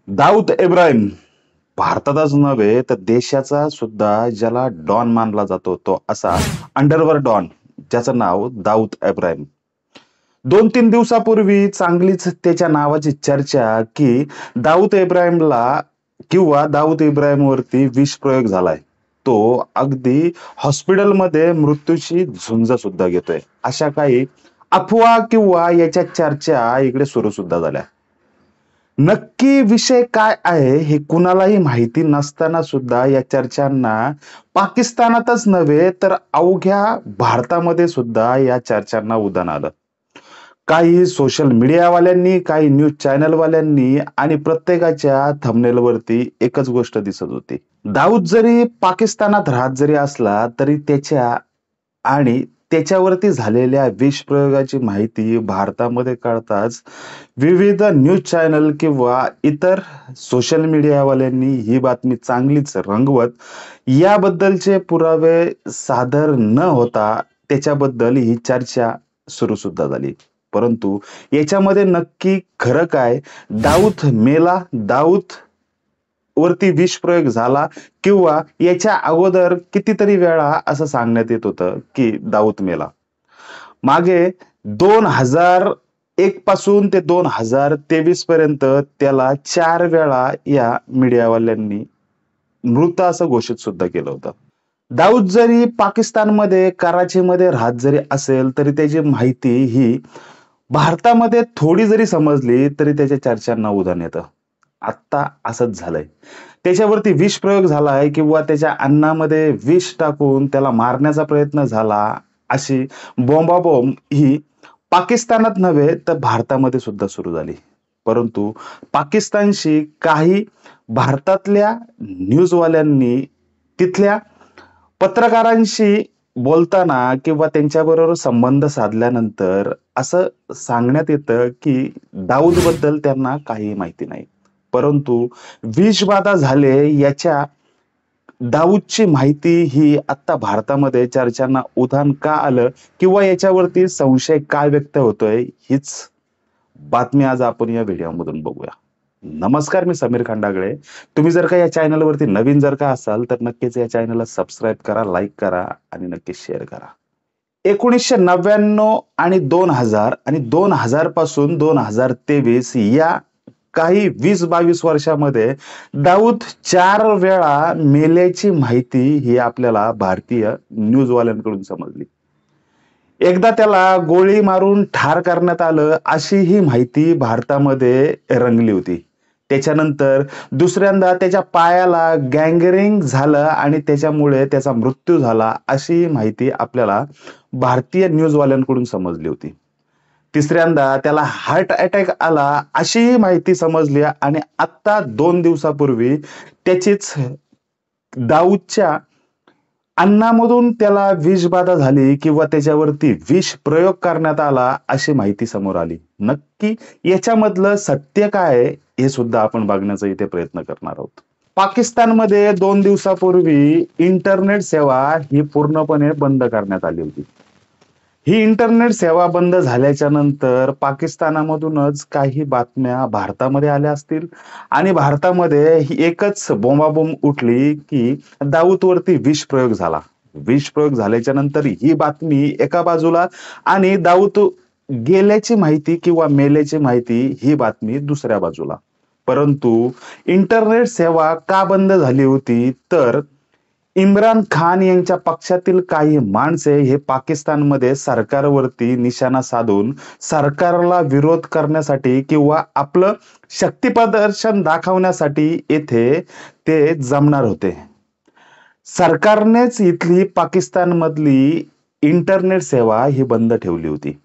दाऊद इब्राहिम भारतातच नव्हे तर देशाचा सुद्धा ज्याला डॉन मानला जातो तो असा अंडरवर्ल्ड डॉन ज्याचं नाव दाऊद इब्राहिम. 2-3 दिवसापूर्वी चांगलीच त्याच्या नावाची चर्चा की दाऊद इब्राहिमला किंवा दाऊद इब्राहिमवरती विषप्रयोग झालाय. तो अगदी हॉस्पिटलमध्ये मृत्यूशी झुंज सुद्धा घेतोय. अशा काही अफवा किंवा याच्या चर्चा इकडे सुरू सुद्धा झाल्या. नक्की विषय काय आहे हे कुणालाही माहिती नसताना सुद्धा या चर्चांना पाकिस्तानातच नव्हे तर अवघ्या भारतामध्ये सुद्धा या चर्चांना उधाण आलं. काही सोशल मीडियावाल्यांनी, काही न्यूज चॅनलवाल्यांनी आणि प्रत्येकाच्या थंबनेलवरती एकच गोष्ट दिसत होती. दाऊद जरी पाकिस्तानात राहत जरी असला तरी त्याच्या आणि त्याच्यावरती झालेल्या विषप्रयोगाची माहिती भारतामध्ये कळताच विविध न्यूज चॅनल किंवा इतर सोशल मीडियावाल्यांनी ही बातमी चांगलीच रंगवत याबद्दलचे पुरावे सादर न होता त्याच्याबद्दल ही चर्चा सुरू सुद्धा झाली. परंतु याच्यामध्ये नक्की खरं काय? दाऊद मेला, दाऊद वरती विषप्रयोग झाला किंवा याच्या अगोदर कितीतरी वेळा असं सांगण्यात येत होतं की दाऊद मेला. मागे 2001 पासून ते 2023 पर्यंत त्याला 4 वेळा या मीडियावाल्यांनी मृत असं घोषित सुद्धा केलं होतं. दाऊद जरी पाकिस्तानमध्ये कराचीमध्ये राहत जरी असेल तरी त्याची माहिती ही भारतामध्ये थोडी जरी समजली तरी त्याच्या चर्चांना उधाण येतं. आत्ता असंच झालंय. त्याच्यावरती विषप्रयोग झालाय किंवा त्याच्या अन्नामध्ये विष टाकून त्याला मारण्याचा प्रयत्न झाला अशी बोंबाबोंब ही पाकिस्तानात नव्हे तर भारतामध्ये सुद्धा सुरू झाली. परंतु पाकिस्तानशी काही भारतातल्या न्यूजवाल्यांनी तिथल्या पत्रकारांशी बोलताना किंवा त्यांच्याबरोबर संबंध साधल्यानंतर असं सांगण्यात येतं की दाऊदबद्दल त्यांना काही माहिती नाही. परंतु विषबाधा झाले याच्या दाऊदची माहिती ही आता भारतामध्ये चर्चांना उधाण का आलं किंवा याच्यावरती संशय काय व्यक्त होतोय हीच बातमी आज आपण या व्हिडिओमधून बघूया. नमस्कार, मी समीर खंडागळे. तुम्ही जर का या चॅनलवरती नवीन जर का असाल तर नक्कीच या चॅनलला सबस्क्राईब करा, लाईक करा आणि नक्कीच शेअर करा. 1999 आणि 2000 आणि 2000 पासून 2023 या काही 20-22 वर्षामध्ये दाऊद 4 वेळा मेल्याची माहिती ही आपल्याला भारतीय न्यूजवाल्यांकडून समजली. एकदा त्याला गोळी मारून ठार करण्यात आलं अशी ही माहिती भारतामध्ये रंगली होती. त्याच्यानंतर दुसऱ्यांदा त्याच्या पायाला गँगरिंग झालं आणि त्याच्यामुळे त्याचा मृत्यू झाला अशी माहिती आपल्याला भारतीय न्यूजवाल्यांकडून समजली होती. तिसऱ्यांदा त्याला हार्ट अटॅक आला अशीही माहिती समजली आणि आत्ता 2 दिवसापूर्वी त्याचीच दाऊदच्या अन्नामधून त्याला विषबाधा झाली किंवा त्याच्यावरती विष प्रयोग करण्यात आला अशी माहिती समोर आली. नक्की याच्यामधलं सत्य काय आहे हे सुद्धा आपण बघण्याचा इथे प्रयत्न करणार आहोत. पाकिस्तानमध्ये 2 दिवसापूर्वी इंटरनेट सेवा ही पूर्णपणे बंद करण्यात आली होती. ही इंटरनेट सेवा बंद झाल्याच्या नंतर पाकिस्तानामधूनच काही बातम्या भारतामध्ये आल्या असतील आणि भारतामध्ये ही एकच बोंबाबोंब उठली की दाऊदवरती विषप्रयोग झाला. विषप्रयोग झाल्याच्या नंतर ही बातमी एका बाजूला आणि दाऊद गेल्याची माहिती किंवा मेल्याची माहिती ही बातमी दुसऱ्या बाजूला. परंतु इंटरनेट सेवा का बंद झाली होती तर इम्रान खान यांच्या पक्षातील काही माणसे हे पाकिस्तानमध्ये सरकारवरती निशाणा साधून सरकारला विरोध करण्यासाठी किंवा आपलं शक्ती प्रदर्शन दाखवण्यासाठी येथे ते जमणार होते. सरकारनेच इथली पाकिस्तानमधली इंटरनेट सेवा ही बंद ठेवली होती.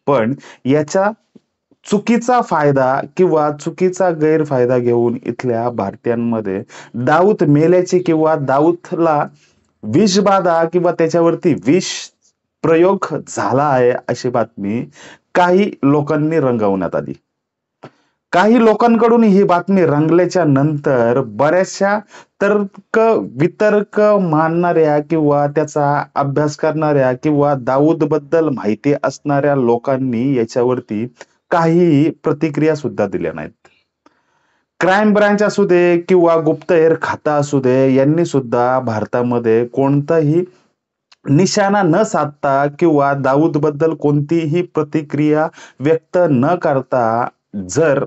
पण याचा चुकीचा फायदा किंवा चुकीचा गैरफायदा घेऊन इथल्या भारतीयांमध्ये दाऊद मेल्याची किंवा दाऊदला विषबाधा किंवा त्याच्यावरती विष प्रयोग झाला आहे अशी बातमी काही लोकांनी रंगवण्यात आली. काही लोकांकडून ही बातमी रंगल्याच्या नंतर बऱ्याचशा तर्क वितर्क मानणाऱ्या किंवा त्याचा अभ्यास करणाऱ्या किंवा दाऊद बद्दल माहिती असणाऱ्या लोकांनी याच्यावरती काही प्रतिक्रिया सुद्धा दिल्या नाहीत. क्राईम ब्रांच असू दे किंवा गुप्तहेर खाता असू दे, यांनी सुद्धा भारतामध्ये कोणताही निशाणा न साधता किंवा दाऊदबद्दल कोणतीही प्रतिक्रिया व्यक्त न करता जर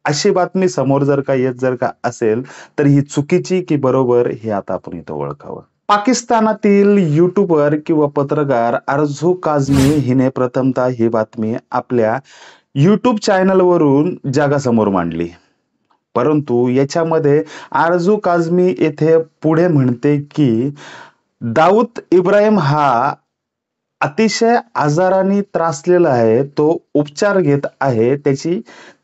अशी बातमी समोर जर का येत जर का असेल, तर ही चुकीची की बरोबर हे आता आपण इथं ओळखावं. पाकिस्तानातील युट्यूबर किंवा पत्रकार आरजू काझमी हिने प्रथमतः ही बातमी आपल्या युट्यूब चॅनलवरून जगासमोर मांडली. परंतु याच्यामध्ये आरजू काझमी येथे पुढे म्हणते की दाऊद इब्राहिम हा अतिशय आजाराने त्रासलेला आहे. तो उपचार घेत आहे. त्याची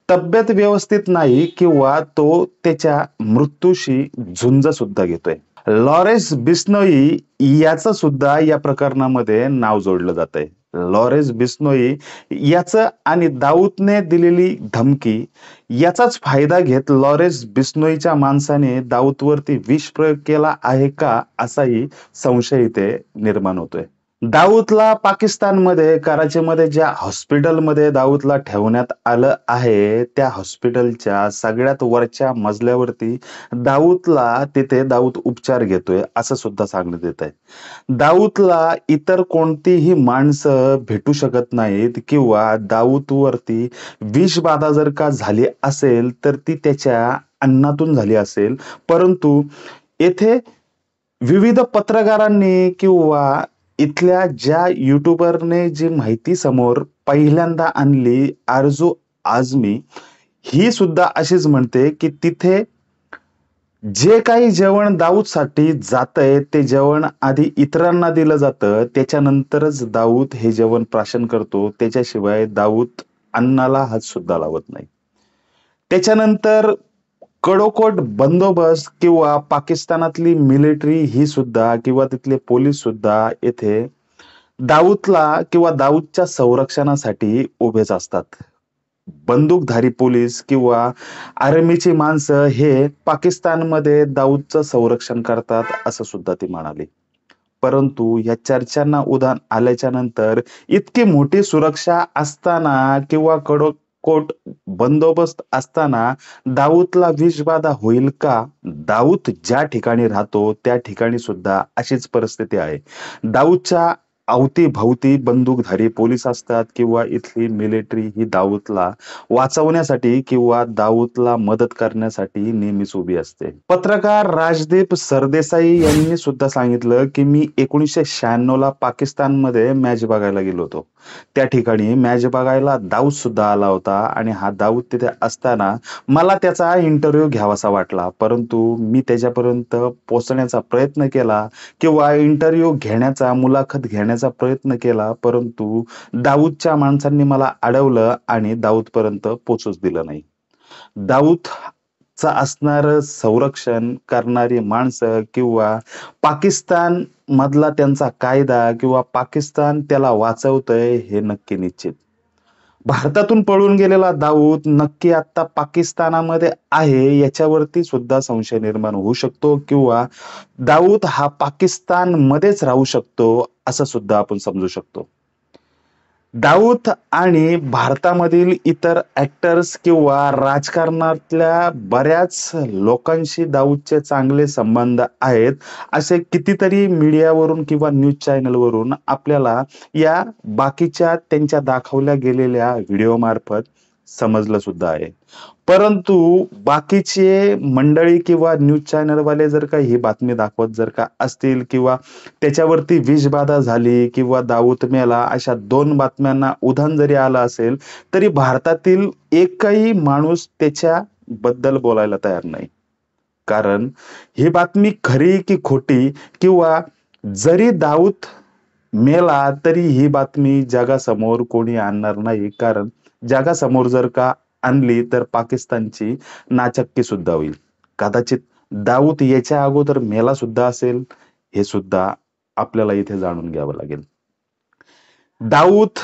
तब्येत व्यवस्थित नाही किंवा तो त्याच्या मृत्यूशी झुंज सुद्धा घेतोय. लॉरेन्स बिश्नोई याचं सुद्धा या प्रकरणामध्ये नाव जोडलं जात आहे. लॉरेन्स बिश्नोई याचं आणि दाऊदने दिलेली धमकी याचाच फायदा घेत लॉरेन्स बिश्नोईच्या माणसाने दाऊदवरती विष प्रयोग केला आहे का, असाही संशय इथे निर्माण होतोय. दाऊदला पाकिस्तानमध्ये कराचीमध्ये ज्या हॉस्पिटलमध्ये दाऊदला ठेवण्यात आलं आहे, त्या हॉस्पिटलच्या सगळ्यात वरच्या मजल्यावरती दाऊद उपचार घेतोय असं सुद्धा सांगण्यात येत आहे. दाऊदला इतर कोणतीही माणसं भेटू शकत नाहीत किंवा दाऊदवरती विषबाधा जर का झाली असेल तर ती त्याच्या अन्नातून झाली असेल. परंतु येथे विविध पत्रकारांनी किंवा इथल्या ज्या युट्यूबरने जी माहिती समोर पहिल्यांदा आणली, आरजू आझमी ही सुद्धा अशीच म्हणते की तिथे जे काही जेवण दाऊदसाठी जातंय ते जेवण आधी इतरांना दिलं जातं, त्याच्यानंतरच दाऊद हे जेवण प्राशन करतो. त्याच्याशिवाय दाऊद अन्नाला हात सुद्धा लावत नाही. त्याच्यानंतर कडोकोट बंदोबस्त किंवा पाकिस्तानातली मिलिटरी ही सुद्धा किंवा तिथले पोलीस सुद्धा येथे दाऊदला किंवा दाऊदच्या संरक्षणासाठी उभेच असतात. बंदूकधारी पोलीस किंवा आर्मीची माणसं हे पाकिस्तानमध्ये दाऊदचं संरक्षण करतात असं सुद्धा ती म्हणाली. परंतु या चर्चांना उधाण आल्याच्या नंतर इतकी मोठी सुरक्षा असताना किंवा कडोकोट बंदोबस्त असताना दाऊदला विषबाधा होईल का? दाऊद ज्या ठिकाणी राहतो त्या ठिकाणी सुद्धा अशीच परिस्थिती आहे. दाऊदच्या अवतीभवती बंदूकधारी पोलीस असतात किंवा इथली मिलिटरी ही दाऊदला वाचवण्यासाठी किंवा दाऊदला मदत करण्यासाठी नेहमीच उभी असते. पत्रकार राजदीप सरदेसाई यांनी सुद्धा सांगितलं की मी 1996 ला पाकिस्तानमध्ये मॅच बघायला गेलो होतो. त्या ठिकाणी मॅच बघायला दाऊद सुद्धा आला होता आणि हा दाऊद तिथे असताना मला त्याचा इंटरव्ह्यू घ्यावासा वाटला. परंतु मी त्याच्यापर्यंत पोहोचण्याचा प्रयत्न केला किंवा इंटरव्ह्यू घेण्याचा, मुलाखत घेण्याचा प्रयत्न केला, परंतु दाऊदच्या माणसांनी मला अडवलं आणि दाऊद पर्यंत पोहोचूच दिलं नाही. दाऊदचं असणारं संरक्षण करणारी माणसं किंवा पाकिस्तान मधला त्यांचा कायदा किंवा पाकिस्तान त्याला वाचवतंय हे नक्की निश्चित. भारतातून पळून गेलेला दाऊद नक्की आता पाकिस्तानामध्ये आहे याच्यावरती सुद्धा संशय निर्माण होऊ शकतो किंवा दाऊद हा पाकिस्तानमध्येच राहू शकतो असं सुद्धा आपण समजू शकतो. दाऊद आणि भारतामधील इतर ऍक्टर्स किंवा राजकारणातल्या बऱ्याच लोकांशी दाऊदचे चांगले संबंध आहेत असे कितीतरी मीडियावरून किंवा न्यूज चॅनलवरून आपल्याला या बाकीच्या त्यांच्या दाखवल्या गेलेल्या व्हिडिओ मार्फत समजलं सुद्धा आहे. परंतु बाकीचे मंडळी किंवा न्यूज चॅनलवाले जर का ही बातमी दाखवत जर का असतील किंवा त्याच्यावरती विषबाधा झाली किंवा दाऊद मेला अशा 2 बातम्यांना उधाण जरी आलं असेल तरी भारतातील एकही माणूस त्याच्या बद्दल बोलायला तयार नाही. कारण ही बातमी खरी की खोटी किंवा जरी दाऊद मेला तरी ही बातमी जगासमोर कोणी आणणार नाही. कारण जगासमोर जर का आणली तर पाकिस्तानची नाचक्की सुद्धा होईल. कदाचित दाऊद याच्या अगोदर मेला सुद्धा असेल, हे सुद्धा आपल्याला इथे जाणून घ्यावं लागेल. दाऊद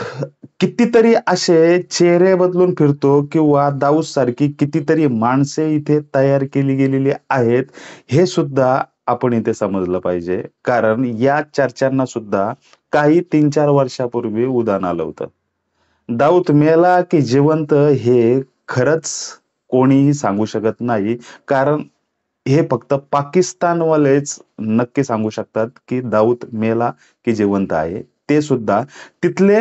कितीतरी असे चेहरे बदलून फिरतो किंवा दाऊद सारखी कितीतरी माणसे इथे तयार केली गेलेली आहेत हे सुद्धा आपण इथे समजलं पाहिजे. कारण या चर्चांना सुद्धा काही 3-4 वर्षापूर्वी उधाण आलं होतं. दाऊद मेला की जिवंत हे खरंच कोणीही सांगू शकत नाही. कारण हे फक्त पाकिस्तानवालेच नक्की सांगू शकतात, की दाऊद मेला की जिवंत आहे. ते सुद्धा तिथले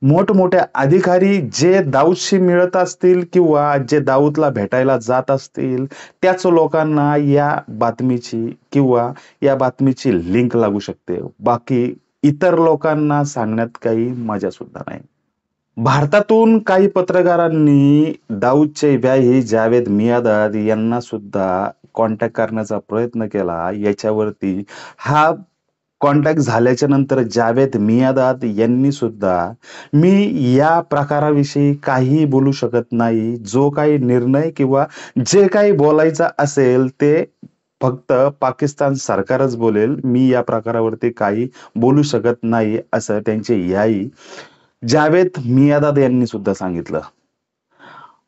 मोठमोठे अधिकारी जे दाऊदशी मिळत असतील किंवा जे दाऊदला भेटायला जात असतील, त्याच लोकांना या बातमीची किंवा या बातमीची लिंक लागू शकते. बाकी इतर लोकांना सांगण्यात काही मजा सुद्धा नाही. भारतातून काही पत्रकारांनी दाऊदचे भाई जावेद मियादाद यांना सुद्धा कॉन्टॅक्ट करण्याचा प्रयत्न केला. याच्यावरती हा कॉन्टॅक्ट झाल्याच्या नंतर जावेद मियादाद यांनी सुद्धा, "मी या प्रकाराविषयी काहीही बोलू शकत नाही. जो काही निर्णय किंवा जे काही बोलायचं असेल ते फक्त पाकिस्तान सरकारच बोलेल. मी या प्रकारावरती काही बोलू शकत नाही." असं त्यांचे याई जावेद मियादाद यांनी सुद्धा सांगितलं.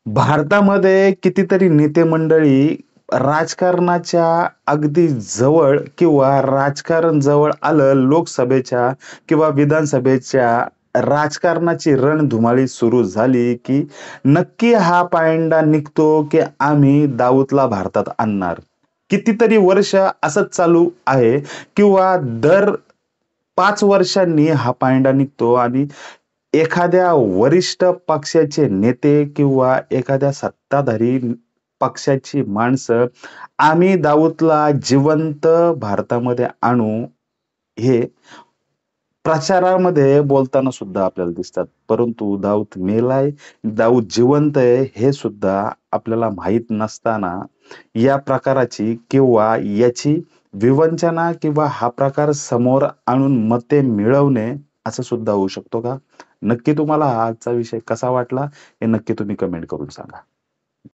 भारतामध्ये कितीतरी नेते मंडळी राजकारणाच्या अगदी जवळ किंवा राजकारण जवळ आलं, लोकसभेच्या किंवा विधानसभेच्या राजकारणाची रणधुमाळी सुरू झाली, की नक्की हा पायंडा निघतो, की आम्ही दाऊदला भारतात आणणार. कितीतरी वर्ष असंच चालू आहे किंवा दर 5 वर्षांनी हा पायंडा निघतो आणि एखाद्या वरिष्ठ पक्षाचे नेते किंवा एखाद्या सत्ताधारी पक्षाची माणसं, आम्ही दाऊदला जिवंत भारतामध्ये आणू, हे प्रचारामध्ये बोलताना सुद्धा आपल्याला दिसतात. परंतु दाऊद मेलाय, दाऊद जिवंत आहे हे सुद्धा आपल्याला माहीत नसताना या प्रकाराची किंवा याची विवंचना किंवा हा प्रकार समोर आणून मते मिळवणे असं सुद्धा होऊ शकतो का? नक्की तुम्हाला हा आजचा विषय कसा वाटला हे नक्की तुम्ही कमेंट करून सांगा.